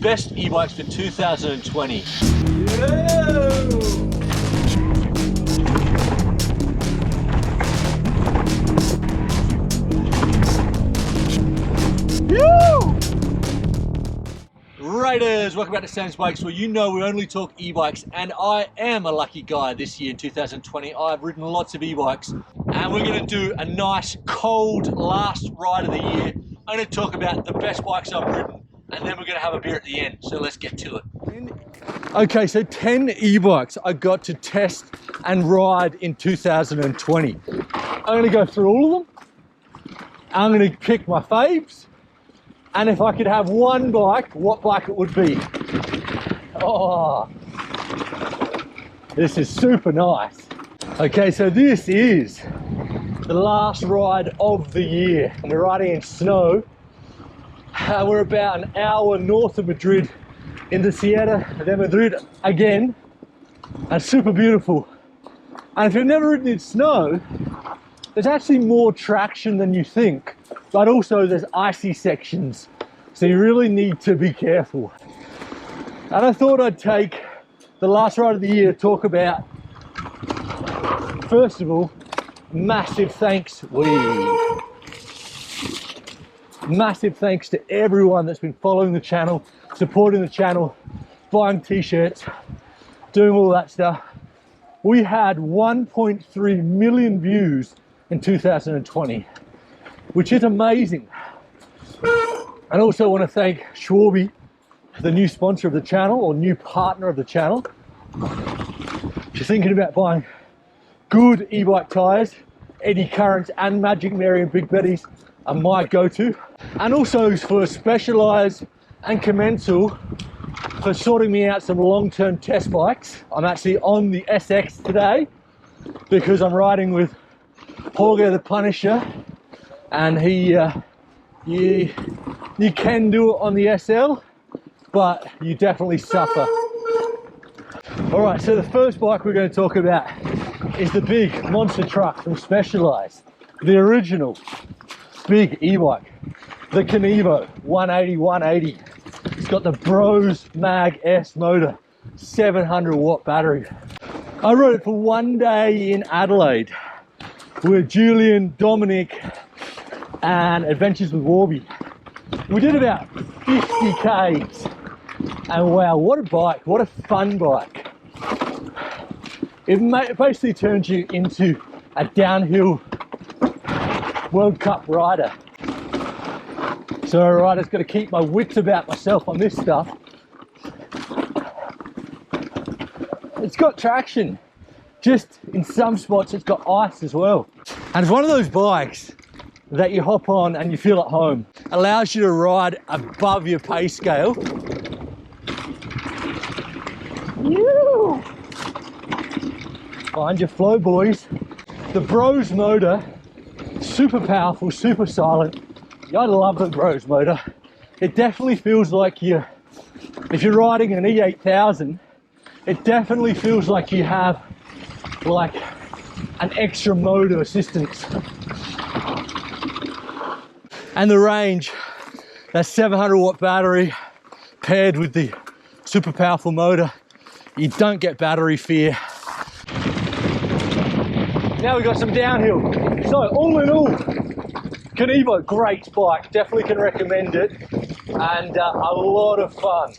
best e-bikes for 2020. Raiders, welcome back to Sam's Bikes, where you know we only talk e-bikes, and I am a lucky guy this year in 2020. I've ridden lots of e-bikes, and we're going to do a nice cold last ride of the year. I'm going to talk about the best bikes I've ridden, and then we're going to have a beer at the end, so let's get to it. Okay, so 10 e-bikes I got to test and ride in 2020. I'm going to go through all of them. I'm going to pick my faves. And if I could have one bike, what bike it would be. Oh, this is super nice. Okay, so this is the last ride of the year. And we're riding in snow. We're about an hour north of Madrid in the Sierra de Madrid again. And super beautiful. And if you've never ridden in snow, there's actually more traction than you think. But also there's icy sections, so you really need to be careful. And I thought I'd take the last ride of the year to talk about, first of all, massive thanks to everyone that's been following the channel, supporting the channel, buying t-shirts, doing all that stuff. We had 1.3 million views in 2020. Which is amazing. And also want to thank Schwarby, the new sponsor of the channel, or new partner of the channel. If you're thinking about buying good e-bike tires, Eddy Currents and Magic Mary and Big Betty's are my go-to. And also for Specialized and Commencal for sorting me out some long-term test bikes. I'm actually on the SX today because I'm riding with Jorge the Punisher. And you can do it on the SL, but you definitely suffer. All right, so the first bike we're going to talk about is the big monster truck from Specialized, the original big e-bike, the Kenevo 180. It's got the Bros Mag S motor, 700 watt battery. I rode it for one day in Adelaide with Julian, Dominic, and Adventures with Warby. We did about 50 Ks, and wow, what a bike, what a fun bike. It basically turns you into a downhill World Cup rider. So right, I've got to keep my wits about myself on this stuff. It's got traction, just in some spots it's got ice as well. And it's one of those bikes that you hop on and you feel at home. Allows you to ride above your pay scale. Find your flow, boys. The Bros motor, super powerful, super silent. I love the Bros motor. It definitely feels like if you're riding an E8000, it definitely feels like you have like an extra motor assistance. And the range, that 700 watt battery paired with the super powerful motor, you don't get battery fear. Now we've got some downhill. So all in all, Kenevo, great bike, definitely can recommend it, and a lot of fun.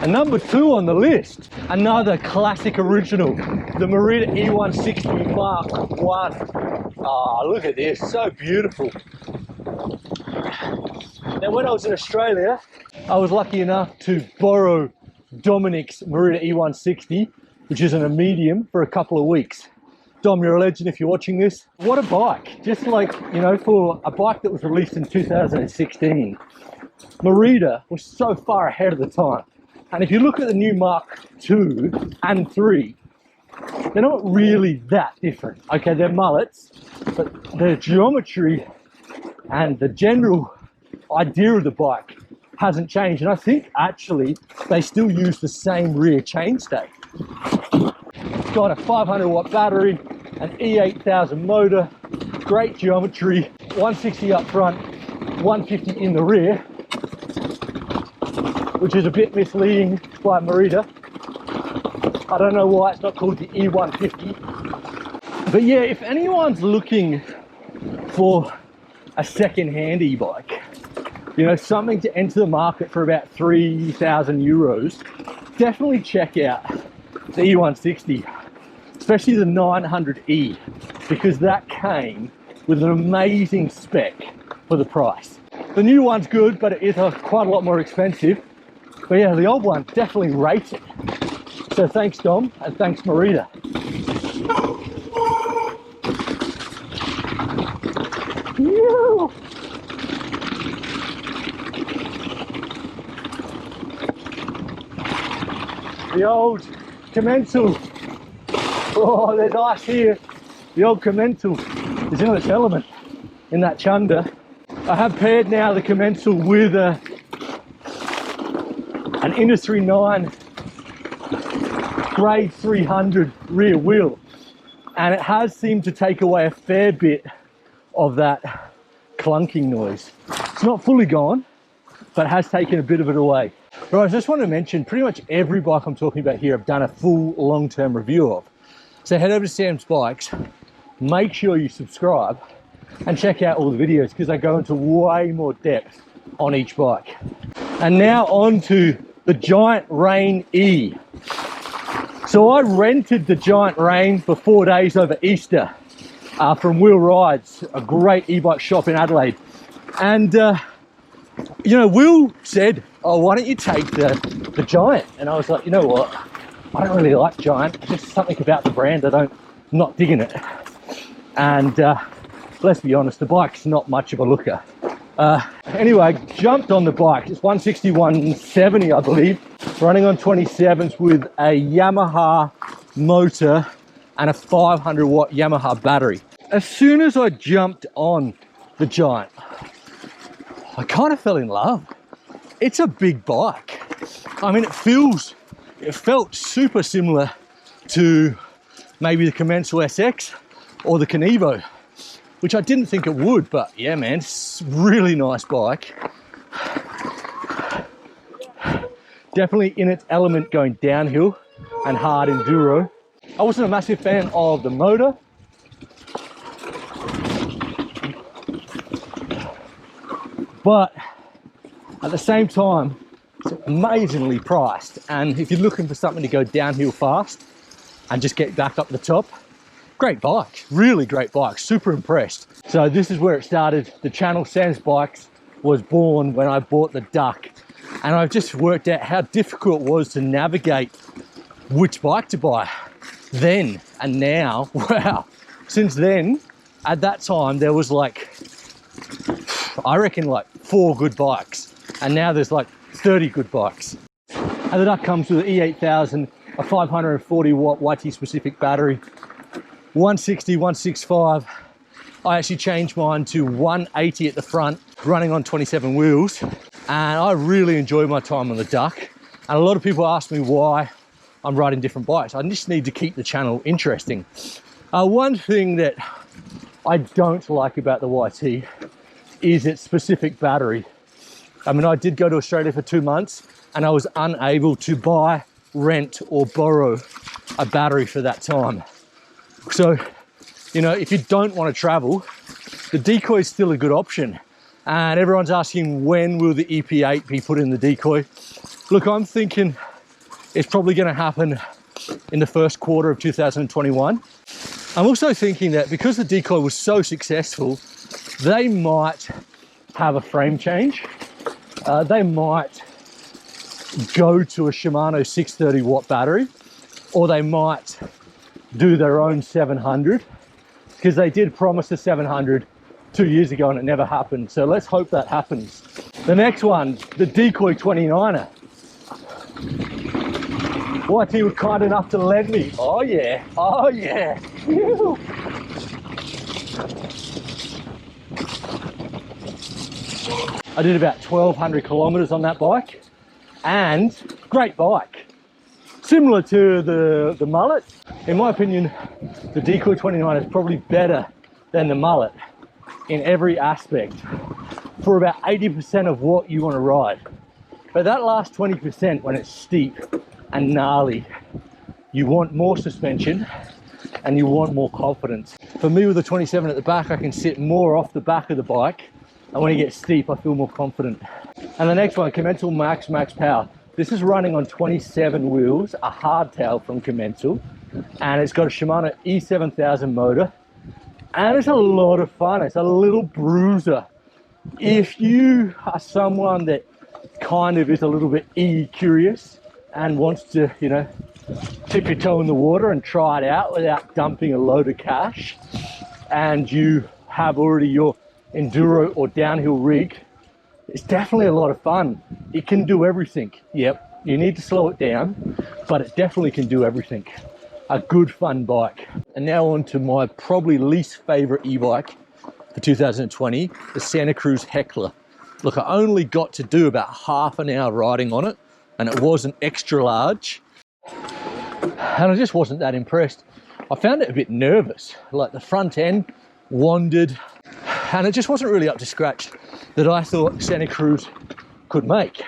And number 2 on the list, another classic original, the Merida E160 Mark 1. Oh, look at this, so beautiful. Now when I was in Australia, I was lucky enough to borrow Dominic's Merida E160, which is in a medium, for a couple of weeks. Dom, you're a legend if you're watching this. What a bike, just like, you know, for a bike that was released in 2016. Merida was so far ahead of the time. And if you look at the new Mark 2 and 3, they're not really that different. Okay, they're mullets, but the geometry and the general idea of the bike hasn't changed. And I think actually they still use the same rear chainstay. It's got a 500 watt battery, an E8000 motor, great geometry, 160 up front, 150 in the rear. which is a bit misleading by Merida. I don't know why it's not called the E150. But yeah, if anyone's looking for a second-hand e-bike, you know, something to enter the market for about 3,000 euros, definitely check out the E160, especially the 900E, because that came with an amazing spec for the price. The new one's good, but it is quite a lot more expensive. But yeah, the old one definitely rates it. So thanks, Dom, and thanks, Merida. Ew. The old Commencal. Oh, there's ice here. The old Commencal is in its element in that chunder. I have paired now the Commencal with an Industry 9 grade 300 rear wheel, and it has seemed to take away a fair bit of that clunking noise. It's not fully gone, but it has taken a bit of it away. Right, I just want to mention pretty much every bike I'm talking about here I've done a full long-term review of. So head over to Sam's Bikes, make sure you subscribe and check out all the videos, because I go into way more depth on each bike. And now on to the Giant Rain E. So I rented the Giant Rain for 4 days over Easter from Wheel Rides, a great e-bike shop in Adelaide. And you know, Will said, oh, why don't you take the Giant? And I was like, you know what? I don't really like Giant. Just something about the brand, I'm not digging it. And let's be honest, the bike's not much of a looker. Anyway, I jumped on the bike. It's 160, 170, I believe, running on 27s with a Yamaha motor and a 500 watt Yamaha battery. As soon as I jumped on the Giant, I kind of fell in love. It's a big bike. I mean, it felt super similar to maybe the Commencal SX or the Evo, which I didn't think it would, but yeah, man, it's a really nice bike. Definitely in its element going downhill and hard enduro. I wasn't a massive fan of the motor, but at the same time, it's amazingly priced. And if you're looking for something to go downhill fast and just get back up the top, great bike, really great bike, super impressed. So this is where it started. The channel Sam's Bikes was born when I bought the Duck. And I've just worked out how difficult it was to navigate which bike to buy then and now. Wow. Since then, at that time, there was like, I reckon like 4 good bikes. And now there's like 30 good bikes. And the Duck comes with an E8000, a 540 watt YT specific battery, 160, 165. I actually changed mine to 180 at the front, running on 27 wheels. And I really enjoy my time on the Duck. And a lot of people ask me why I'm riding different bikes. I just need to keep the channel interesting. One thing that I don't like about the YT is its specific battery. I mean, I did go to Australia for 2 months and I was unable to buy, rent or borrow a battery for that time. So, you know, if you don't want to travel, the Decoy is still a good option. And everyone's asking, when will the EP8 be put in the Decoy? Look, I'm thinking it's probably going to happen in the first quarter of 2021. I'm also thinking that because the Decoy was so successful, they might have a frame change. They might go to a Shimano 630 watt battery, or they might do their own 700, because they did promise a 700 2 years ago and it never happened. So let's hope that happens. The next one, the Decoy 29er. YT was kind enough to lend me. Oh yeah, oh yeah. I did about 1,200 kilometers on that bike, and great bike. Similar to the mullet. In my opinion, the Decoy 29 is probably better than the mullet in every aspect for about 80% of what you want to ride. But that last 20%, when it's steep and gnarly, you want more suspension and you want more confidence. For me, with the 27 at the back, I can sit more off the back of the bike, and when it gets steep, I feel more confident. And the next one, Commencal Max Power. This is running on 27 wheels, a hardtail from Commencal, and it's got a Shimano E7000 motor, and it's a lot of fun. It's a little bruiser. If you are someone that kind of is a little bit curious and wants to, you know, dip your toe in the water and try it out without dumping a load of cash, and you have already your enduro or downhill rig, it's definitely a lot of fun. It can do everything. Yep, you need to slow it down, but it definitely can do everything. A good fun bike. And now on to my probably least favorite e-bike for 2020, the Santa Cruz Heckler. Look, I only got to do about half an hour riding on it, and it was an extra large, and I just wasn't that impressed. I found it a bit nervous, like the front end wandered, and it just wasn't really up to scratch that I thought Santa Cruz could make.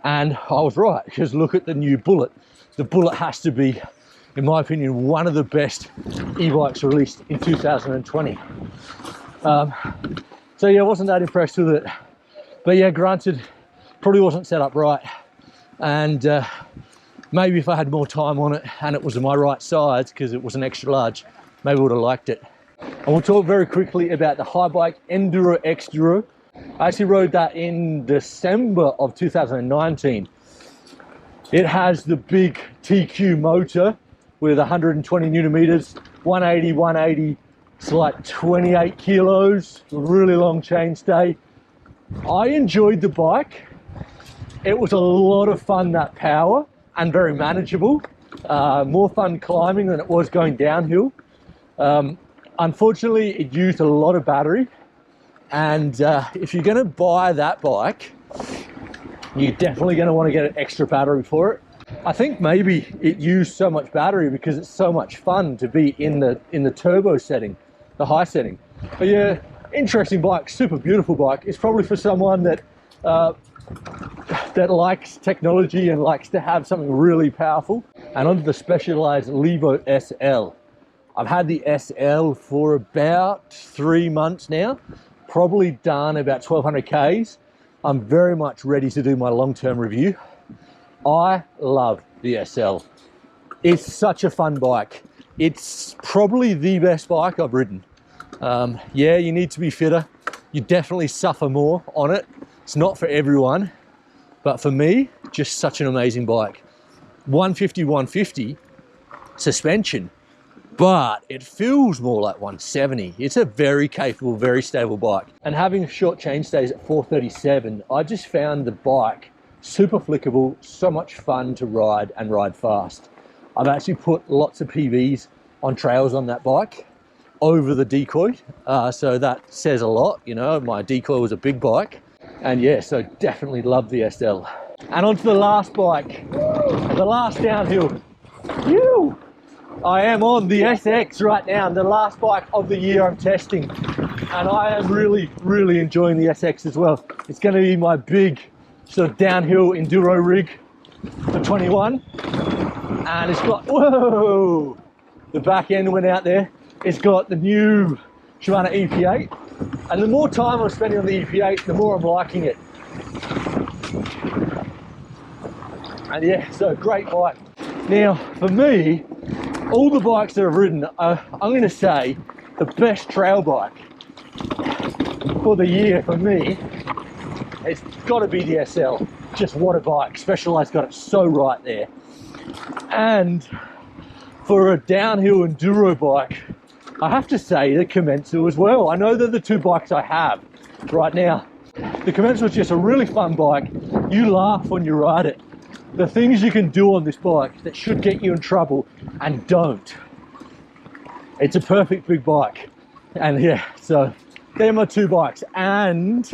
And I was right, because look at the new Bullet. The Bullet has to be, in my opinion, one of the best e-bikes released in 2020. So yeah, I wasn't that impressed with it. But yeah, granted, probably wasn't set up right. And maybe if I had more time on it and it was my right size, because it was an extra large, maybe I would have liked it. And we'll talk very quickly about the Highbike Enduro X-Duro. I actually rode that in December of 2019. It has the big TQ motor with 120 Newton meters, 180. It's like 28 kilos, really long chainstay. I enjoyed the bike. It was a lot of fun, that power, and very manageable. More fun climbing than it was going downhill. Unfortunately, it used a lot of battery. And if you're going to buy that bike, you're definitely going to want to get an extra battery for it. I think maybe it used so much battery because it's so much fun to be in the turbo setting, the high setting. But yeah, interesting bike, super beautiful bike. It's probably for someone that that likes technology and likes to have something really powerful. And onto the Specialized Levo SL. I've had the SL for about 3 months now, probably done about 1200 Ks. I'm very much ready to do my long-term review. I love the SL. It's such a fun bike. It's probably the best bike I've ridden. Yeah, you need to be fitter. You definitely suffer more on it. It's not for everyone, but for me, just such an amazing bike. 150 suspension, but it feels more like 170. It's a very capable, very stable bike. And having short chainstays at 437, I just found the bike super flickable, so much fun to ride and ride fast. I've actually put lots of PBs on trails on that bike over the Decoy, so that says a lot. You know, my Decoy was a big bike, and yeah, so definitely love the SL. And onto the last bike, the last downhill. Phew! I am on the SX right now, the last bike of the year I'm testing, and I am really enjoying the SX as well. It's going to be my big sort of downhill enduro rig for 21, and it's got, whoa, the back end went out there. It's got the new Shimano EP8, and the more time I'm spending on the EP8, the more I'm liking it. And yeah, so great bike. Now for me, all the bikes that I've ridden, I'm going to say the best trail bike for the year for me, it's got to be the SL. Just what a bike. Specialized got it so right there. And for a downhill enduro bike, I have to say the Commencal as well. I know they're the two bikes I have right now. The Commencal is just a really fun bike. You laugh when you ride it. The things you can do on this bike that should get you in trouble and don't. It's a perfect big bike. And yeah, so they're my two bikes. And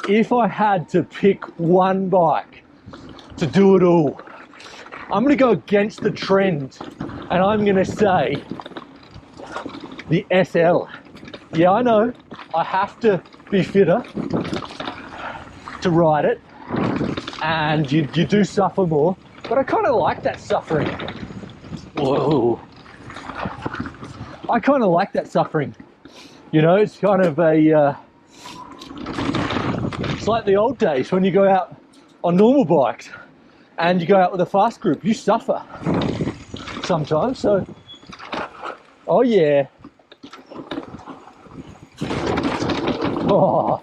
if I had to pick one bike to do it all, I'm going to go against the trend, and I'm going to say the SL. Yeah, I know I have to be fitter to ride it, and you do suffer more, but I kind of like that suffering. Whoa. I kind of like that suffering. You know, it's kind of a, it's like the old days when you go out on normal bikes and you go out with a fast group, you suffer sometimes, so, oh yeah. Oh.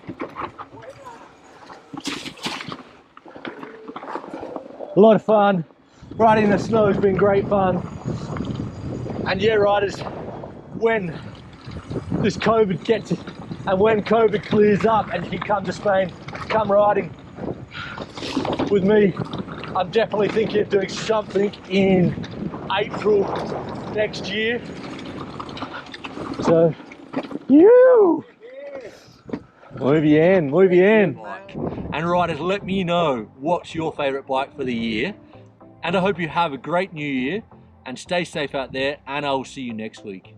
A lot of fun. Riding in the snow has been great fun. And yeah, riders, when this COVID gets, and when COVID clears up and you can come to Spain, come riding with me. I'm definitely thinking of doing something in April next year. So, you! Muy bien, muy bien. And riders, let me know what's your favorite bike for the year. And I hope you have a great new year and stay safe out there, and I will see you next week.